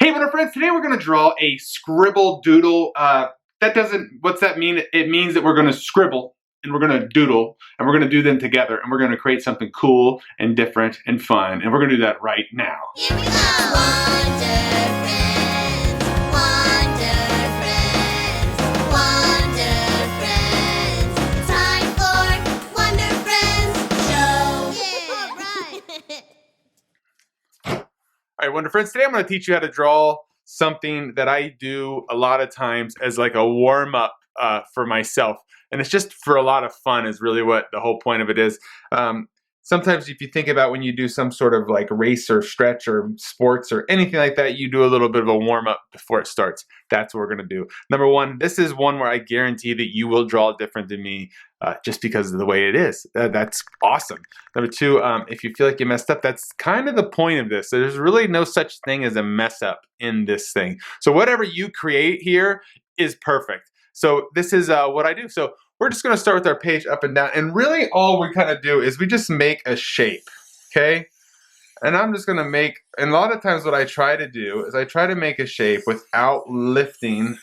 Hey, Wonder Friends, today we're going to draw a Scribble Doodle. What's that mean? It means that we're going to scribble and we're going to doodle and we're going to do them together and we're going to create something cool and different and fun. And we're going to do that right now. Here we go! All right, Wonder Friends, today I'm going to teach you how to draw something that I do a lot of times as like a warm-up for myself. And it's just for a lot of fun is really what the whole point of it is. Sometimes if you think about when you do some sort of like race or stretch or sports or anything like that, you do a little bit of a warm-up before it starts. That's what we're going to do. Number one, this is one where I guarantee that you will draw different than me just because of the way it is. That's awesome. Number two, if you feel like you messed up, that's kind of the point of this. There's really no such thing as a mess up in this thing. So whatever you create here is perfect. So this is what I do. So we're just going to start with our page up and down, and really all we kind of do is we just make a shape, okay? And I'm just going to make, and a lot of times what I try to do is I try to make a shape without lifting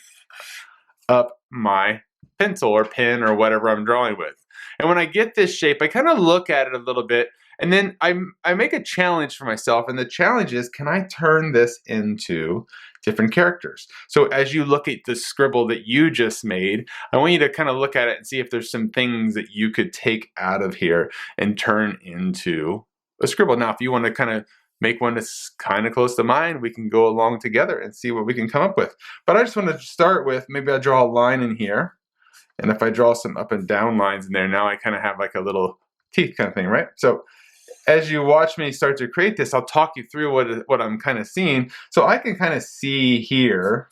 up my pencil or pen or whatever I'm drawing with. And when I get this shape, I kind of look at it a little bit, and then I make a challenge for myself, and the challenge is, can I turn this into different characters? So as you look at the scribble that you just made, I want you to kind of look at it and see if there's some things that you could take out of here and turn into a scribble. Now, if you want to kind of make one that's kind of close to mine, we can go along together and see what we can come up with. But I just want to start with, maybe I draw a line in here, and if I draw some up and down lines in there, now I kind of have like a little teeth kind of thing, right? So as you watch me start to create this, I'll talk you through what I'm kind of seeing. So I can kind of see here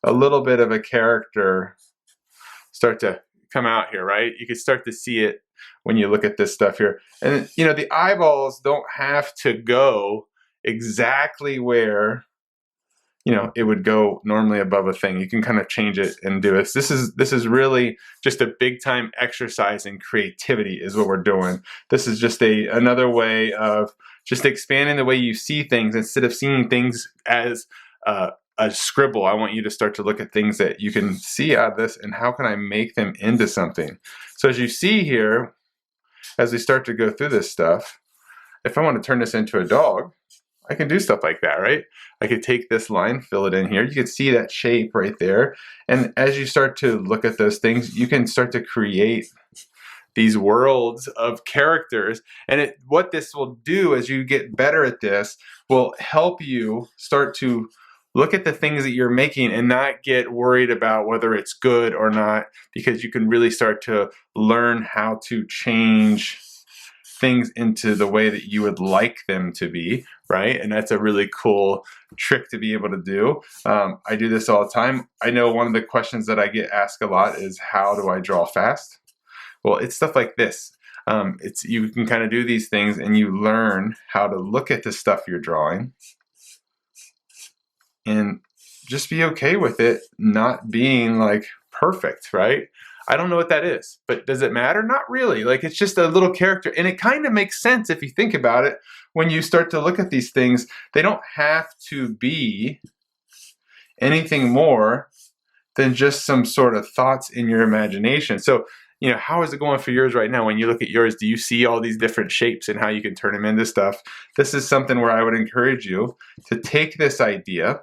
a little bit of a character start to come out here, right? You can start to see it when you look at this stuff here. And you know, the eyeballs don't have to go exactly where, you know, it would go normally above a thing. You can kind of change it and do it. This is really just a big time exercise in creativity is what we're doing. This is just another way of just expanding the way you see things. Instead of seeing things as a scribble, I want you to start to look at things that you can see out of this and how can I make them into something. So as you see here, as we start to go through this stuff, if I want to turn this into a dog, I can do stuff like that, right? I could take this line, fill it in here. You can see that shape right there. And as you start to look at those things, you can start to create these worlds of characters. And what this will do as you get better at this will help you start to look at the things that you're making and not get worried about whether it's good or not, because you can really start to learn how to change things into the way that you would like them to be, right? And that's a really cool trick to be able to do. I do this all the time. I know one of the questions that I get asked a lot is, how do I draw fast? Well, it's stuff like this. You can kind of do these things and you learn how to look at the stuff you're drawing and just be okay with it not being like perfect, right? I don't know what that is, but does it matter? Not really. Like, it's just a little character, and it kind of makes sense if you think about it. When you start to look at these things, they don't have to be anything more than just some sort of thoughts in your imagination. So, you know, how is it going for yours right now? When you look at yours, do you see all these different shapes and how you can turn them into stuff? This is something where I would encourage you to take this idea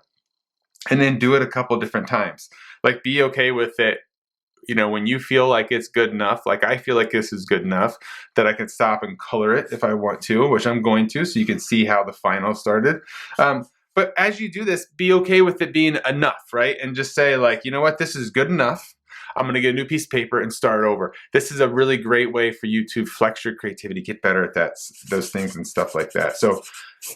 and then do it a couple different times. Like, be okay with it. You know, when you feel like it's good enough, like I feel like this is good enough, that I can stop and color it if I want to, which I'm going to, so you can see how the final started. But as you do this, be okay with it being enough, right? And just say, like, you know what, this is good enough. I'm going to get a new piece of paper and start over. This is a really great way for you to flex your creativity, get better at those things and stuff like that. So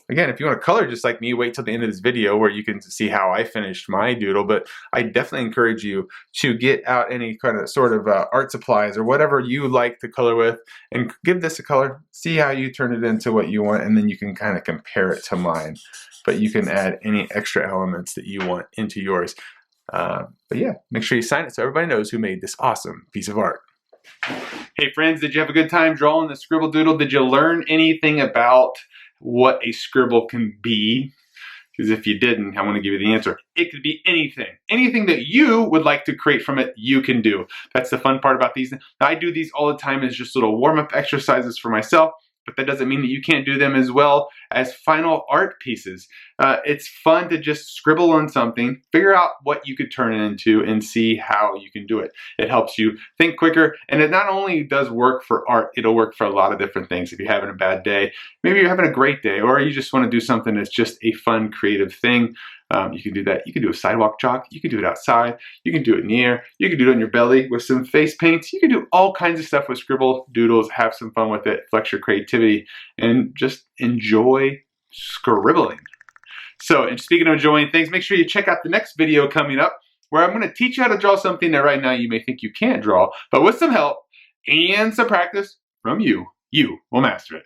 again, if you want to color just like me, wait till the end of this video where you can see how I finished my doodle. But I definitely encourage you to get out any kind of sort of art supplies or whatever you like to color with and give this a color, see how you turn it into what you want, and then you can kind of compare it to mine. But you can add any extra elements that you want into yours. But yeah, make sure you sign it so everybody knows who made this awesome piece of art. Hey friends, did you have a good time drawing the Scribble Doodle? Did you learn anything about what a scribble can be? Because if you didn't, I want to give you the answer. It could be anything. Anything that you would like to create from it, you can do. That's the fun part about these. I do these all the time as just little warm-up exercises for myself, but that doesn't mean that you can't do them as well as final art pieces. It's fun to just scribble on something, figure out what you could turn it into, and see how you can do it. It helps you think quicker, and it not only does work for art, it'll work for a lot of different things. If you're having a bad day, maybe you're having a great day, or you just want to do something that's just a fun, creative thing. You can do that. You can do a sidewalk chalk. You can do it outside. You can do it in the air. You can do it on your belly with some face paints. You can do all kinds of stuff with Scribble Doodles. Have some fun with it. Flex your creativity and just enjoy scribbling. So, and speaking of enjoying things, make sure you check out the next video coming up where I'm going to teach you how to draw something that right now you may think you can't draw, but with some help and some practice from you will master it.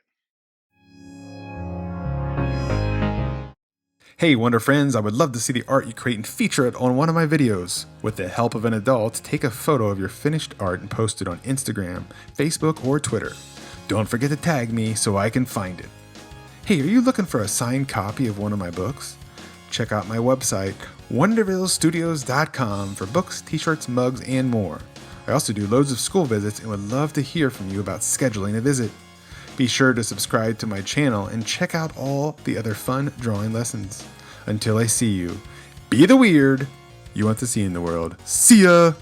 Hey Wonder Friends, I would love to see the art you create and feature it on one of my videos. With the help of an adult, take a photo of your finished art and post it on Instagram, Facebook, or Twitter. Don't forget to tag me so I can find it. Hey, are you looking for a signed copy of one of my books? Check out my website, wondervillestudios.com, for books, t-shirts, mugs, and more. I also do loads of school visits and would love to hear from you about scheduling a visit. Be sure to subscribe to my channel and check out all the other fun drawing lessons. Until I see you, be the weird you want to see in the world. See ya!